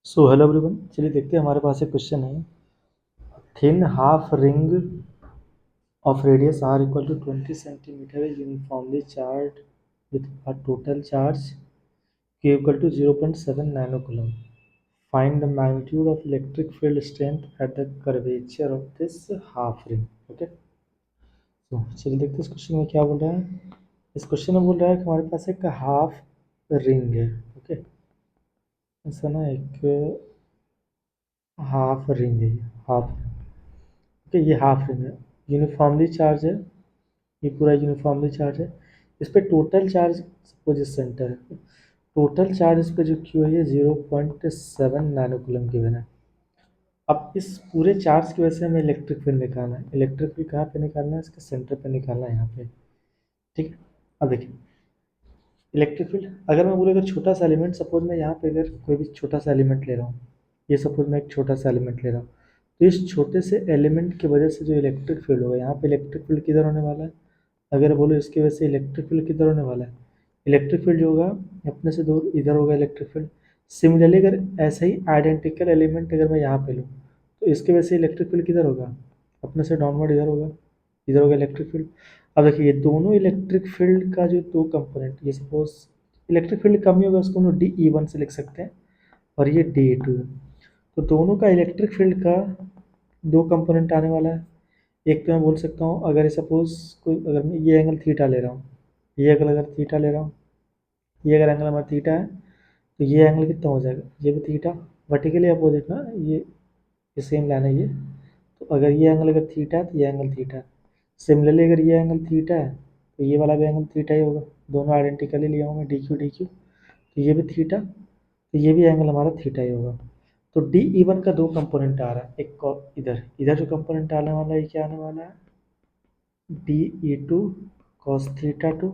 So hello everyone, चलिए देखते हैं। हमारे पास एक क्वेश्चन है। Thin half ring of radius r equal to 20 centimetre is uniformly charge with a total charge q equal to 0.7 nano coulomb. Find the magnitude of electric field strength at the curvature of this half ring. Okay, तो चलिए देखते हैं इस question में क्या बोल रहा है। इस क्वेश्चन में बोल रहा है कि हमारे पास एक हाफ रिंग है। ओके, ऐसा ना, एक हाफ रिंग है, हाफ। ओके, ये हाफ रिंग है, यूनिफॉर्मली चार्ज है, ये पूरा यूनिफॉर्मली चार्ज है। इस पे टोटल चार्ज सपोज इस सेंटर है, टोटल चार्ज इस पे जो क्यू है ये 0.7 नैनो कूलम गिवन है। अब इस पूरे चार्ज की वजह से हमें इलेक्ट्रिक फील्ड निकालना है। इलेक्ट्रिक फील्ड कहाँ पे निकालना है? इसके सेंटर पे निकालना है, यहाँ पे। ठीक है, अब देखिए इलेक्ट्रिक फील्ड, अगर मैं बोलूँ अगर छोटा सा एलिमेंट, सपोज मैं यहाँ पे अगर कोई भी छोटा सा एलिमेंट ले रहा हूँ, ये सपोज मैं एक छोटा सा एलिमेंट ले रहा हूँ, तो इस छोटे से एलिमेंट की वजह से जो इलेक्ट्रिक फील्ड होगा, यहाँ पे इलेक्ट्रिक फील्ड किधर होने वाला है? अगर बोलो इसकी वजह से इलेक्ट्रिक फील्ड किधर होने वाला है? इलेक्ट्रिक फील्ड जो होगा अपने से दूर इधर होगा इलेक्ट्रिक फील्ड। सिमिलरली अगर ऐसा ही आइडेंटिकल एलिमेंट अगर मैं यहाँ पे लूँ, तो इसकी वजह से इलेक्ट्रिक फील्ड किधर होगा? अपने से डाउनवर्ड इधर होगा, इधर होगा इलेक्ट्रिक फील्ड। अब देखिए ये दोनों इलेक्ट्रिक फील्ड का जो दो कंपोनेंट, ये सपोज इलेक्ट्रिक फील्ड कम ही होगा, उसको हम लोग DE1 से लिख सकते हैं, और ये DE2 है। तो दोनों का इलेक्ट्रिक फील्ड का दो कंपोनेंट आने वाला है। एक तो मैं बोल सकता हूँ, अगर सपोज कोई, अगर मैं ये एंगल थीटा ले रहा हूँ, ये एंगल अगर थीटा ले रहा हूँ, ये अगर एंगल हमारा थीटा है, तो ये एंगल कितना हो जाएगा? ये भी थीटा, वर्टिकली अपोजिट ना, ये सेम लाइन है ये। तो अगर ये एंगल अगर थीटा है तो ये एंगल थीटा है। सिमिलरली अगर ये एंगल थीटा है तो ये वाला भी एंगल थीटा ही होगा। दोनों आइडेंटिकली लिया हूँ मैं, DQ, तो ये भी थीटा, तो ये भी एंगल हमारा थीटा ही होगा। तो DE1 का दो कंपोनेंट आ रहा है, एक इधर इधर जो कंपोनेंट आने वाला है, ये क्या आने वाला है? DE2 cos theta two,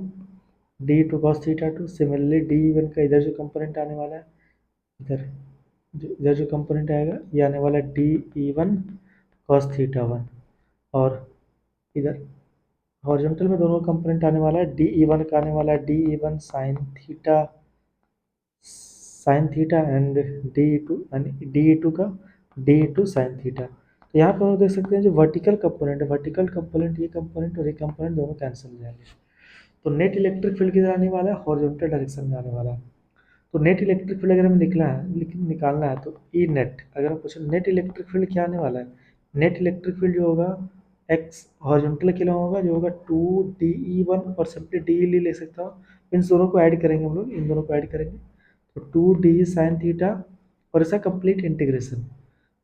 DE2 cos theta two. Similarly DE1 का इधर जो कंपोनेंट आने वाला है, इधर इधर जो कंपोनेंट आएगा ये आने वाला है DE1 cos थीटा 1। और इधर हॉरिजॉन्टल में दोनों कंपोनेंट आने वाला है, DE1 का आने वाला है DE1 sine theta and DE2 का DE2 साइन थीटा। तो यहाँ पर हम देख सकते हैं जो वर्टिकल कंपोनेंट है, वर्टिकल कंपोनेंट, ये कंपोनेंट और ये कंपोनेंट दोनों कैंसिल हो जाएंगे। तो नेट इलेक्ट्रिक फील्ड किधर आने वाला है? हॉरिजॉन्टल डायरेक्शन में आने वाला है। तो नेट इलेक्ट्रिक फील्ड अगर हमें निकला है, लेकिन निकालना है, तो ई नेट, अगर हम पूछे नेट इलेक्ट्रिक फील्ड क्या आने वाला है, नेट इलेक्ट्रिक फील्ड जो होगा एक्स हॉरिजॉन्टल के लिए होगा, जो होगा 2DE1, और सिंपली डी ले सकता हूँ। इन दोनों को ऐड करेंगे हम लोग, इन दोनों को ऐड करेंगे तो 2D साइन थीटा, और इसका कंप्लीट इंटीग्रेशन।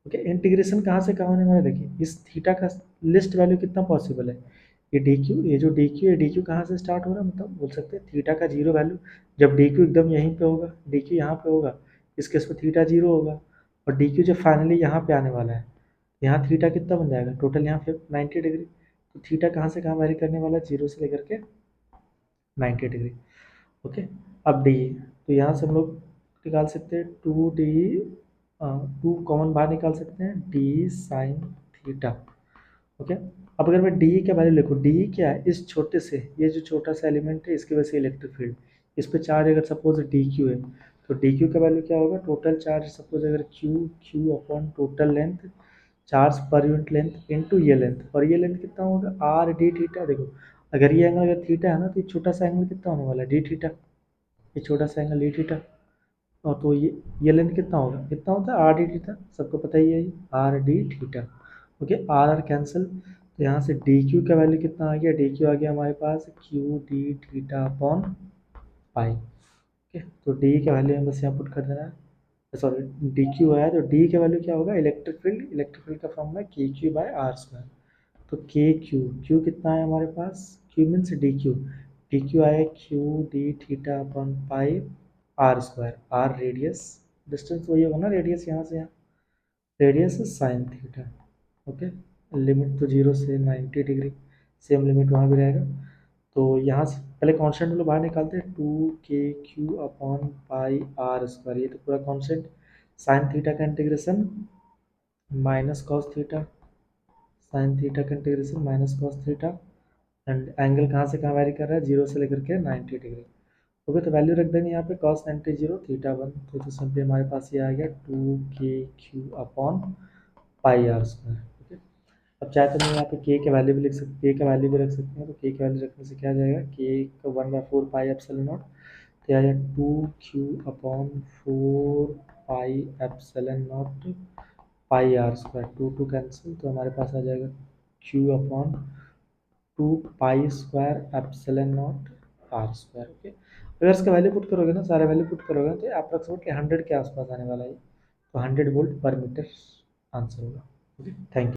ओके, इंटीग्रेशन कहाँ से कहाँ होने वाला है? देखिए इस थीटा का लिस्ट वैल्यू कितना पॉसिबल है? ये डी क्यू, ये जो डी क्यू है, डी क्यू कहाँ से स्टार्ट हो रहा है? मतलब बोल सकते हैं थीटा का जीरो वैल्यू, जब डी क्यू एकदम यहीं पे होगा, डी क्यू यहाँ पे होगा, इस केस में थीटा जीरो होगा। और डी क्यू जब फाइनली यहाँ पे आने वाला है, यहाँ थीटा कितना बन जाएगा टोटल? यहाँ पे 90 डिग्री। तो थीटा कहाँ से कहाँ वैरी करने वाला है? जीरो से लेकर के 90 डिग्री। ओके, अब डी, तो यहाँ से हम लोग निकाल सकते हैं 2D, 2 कॉमन बाहर निकाल सकते हैं, डी साइन थीटा। ओके, अब अगर मैं डी का वैल्यू लिखूँ, डी क्या है? इस छोटे से, ये जो छोटा सा एलिमेंट है इसकी वजह से इलेक्ट्रिक फील्ड, इस पे चार्ज अगर सपोज डी क्यू है, तो डी क्यू का वैल्यू क्या होगा? टोटल चार्ज सपोज अगर Q, Q upon total length, charge per unit length into ये लेंथ, और ये लेंथ कितना होगा? Are D theta. देखो अगर ये एंगल अगर थीटा है ना, तो ये छोटा सा एंगल कितना होने वाला है? D theta. ये छोटा सा एंगल डी थीटा, और तो ये लेंथ कितना होगा? कितना होता है? आर डी थीटा, सबको पता ही है ये R D theta. Okay, R R cancel, तो यहाँ से डी क्यू का वैल्यू कितना आ गया? डी क्यू आ गया हमारे पास Q D theta upon pi. Okay, तो डी का वैल्यू हमें बस यहाँ पुट कर देना है, सॉरी डी क्यू आया, तो डी का वैल्यू क्या होगा? इलेक्ट्रिक फील्ड का formula K Q by R square. तो के क्यू, क्यू कितना है हमारे पास? क्यू मीन्स डी क्यू आया Q D theta upon pi R square, R radius, distance वही होगा ना रेडियस, यहाँ से यहाँ radius sine theta. Okay, limit तो 0 से 90 डिग्री, सेम लिमिट वहाँ भी रहेगा। तो यहाँ से पहले कांस्टेंट हम लोग बाहर निकालते हैं, 2KQ upon pi R square, ये तो पूरा कांस्टेंट। साइन थीटा का integration minus cos theta, sine theta का integration minus cos theta, and angle कहाँ से कहाँ वैरी कर रहा है? 0 से लेकर के 90 डिग्री। ओके, तो वैल्यू रख देंगे यहाँ पे cos 90 थीटा 1, तो सिंपली हमारे पास ये आ गया 2k upon pi R square. Okay, अब चाहे तो मैं यहाँ पे k के वैल्यू भी लिख सकते, k का वैल्यू भी रख सकते हैं, तो k के वैल्यू रखने से क्या आ जाएगा, k का 1/4 पाई एप्सिलॉन नॉट, तो आ जाएगा 2q upon 4 pi epsilon naught pi R square, 2 cancel, तो हमारे पास आ जाएगा q upon 2 pi square epsilon naught R square. Okay, अगर इसका वैल्यू पुट करोगे ना, सारे वैल्यू पुट करोगे ना, तो अप्रोक्सीमेटली 100 के आसपास आने वाला है, तो 100 वोल्ट पर मीटर आंसर होगा। Okay, thank you.